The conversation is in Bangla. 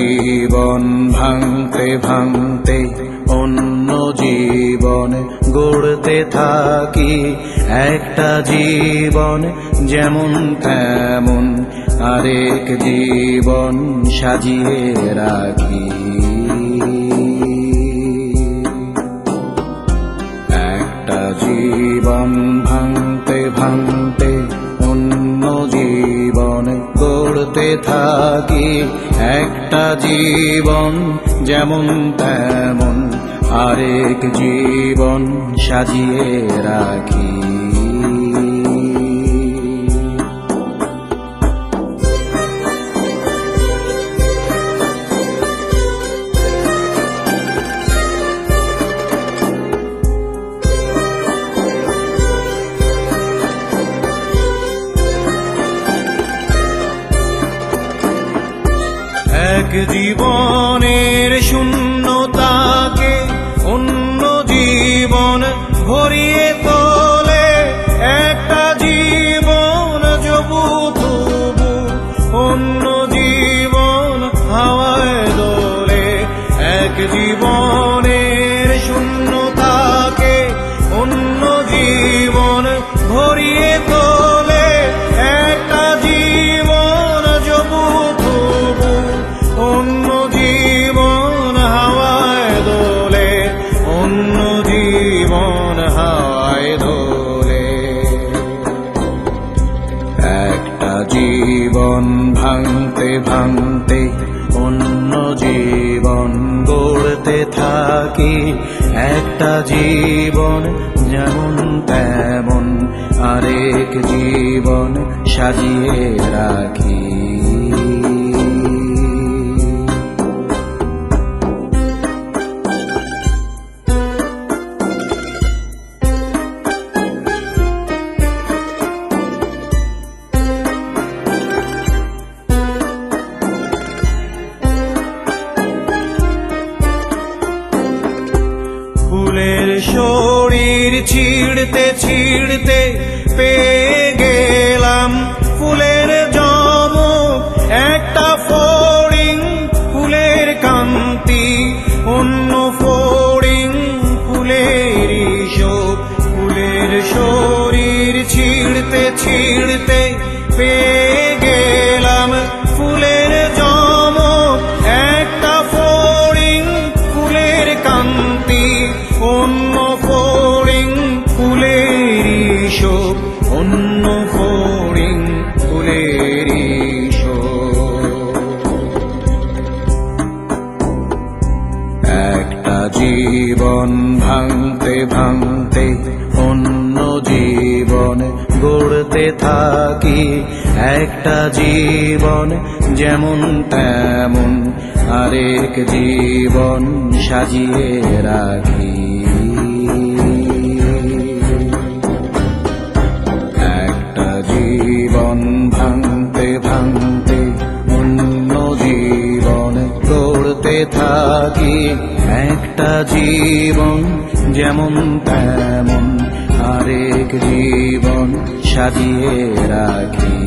জীবন ভাঙতে ভাঙতে অন্য জীবন গড়তে থাকি, একটা জীবন যেমন তেমন আরেক জীবন সাজিয়ে রাখি। একটা জীবন ভাঙতে ভাঙতে অন্য জীবন গড়তে থাকি, একটা জীবন যেমন তেমন আরেক জীবন সাজিয়ে রাখি। এক জীবনের শূন্যতাকে অন্য জীবন ভরিয়ে তোলে, একটা জীবন যবু তবু অন্য জীবন হাওয়ায় দোলে। এক জীবনের শূন্যতাকে অন্য জীবন ভরিয়ে তোলে, একটা জীবন যবু তবু অন্য জীবন হাওয়ায় দোলে, অন্য জীবন হাওয়ায় দোলে। একটা জীবন ভাঙতে ভাঙতে অন্য জীবন গড়তে থাকি, একটা জীবন যেমন তেমন আরেক জীবন সাজিয়ে রাখি। ফুলের শরীর ছিঁড়তে ছিঁড়তে পেয়ে গেলাম ফুলের জমক, একটা ফড়িং ফুলের কান্তি অন্য ফড়িং ফুলের শোক। ফুলের শরীর ছিঁড়তে ছিঁড়তে পেয়ে গেলাম ফুলের জমক, একটা ফড়িং ফুলের কান্তি অন্য ফড়িং ফুলের শোক, অন্য ফড়িং ফুলের শোক। একটা জীবন ভাঙতে ভাঙতে অন্য জীবন গড়তে থাকি, একটা জীবন যেমন তেমন আরেক জীবন সাজিয়ে রাখি। একটা জীবন ভাঙতে ভাঙতে অন্য জীবন গড়তে থাকি, একটা জীবন যেমন তেমন আরেক জীবন সাজিয়ে রাখি।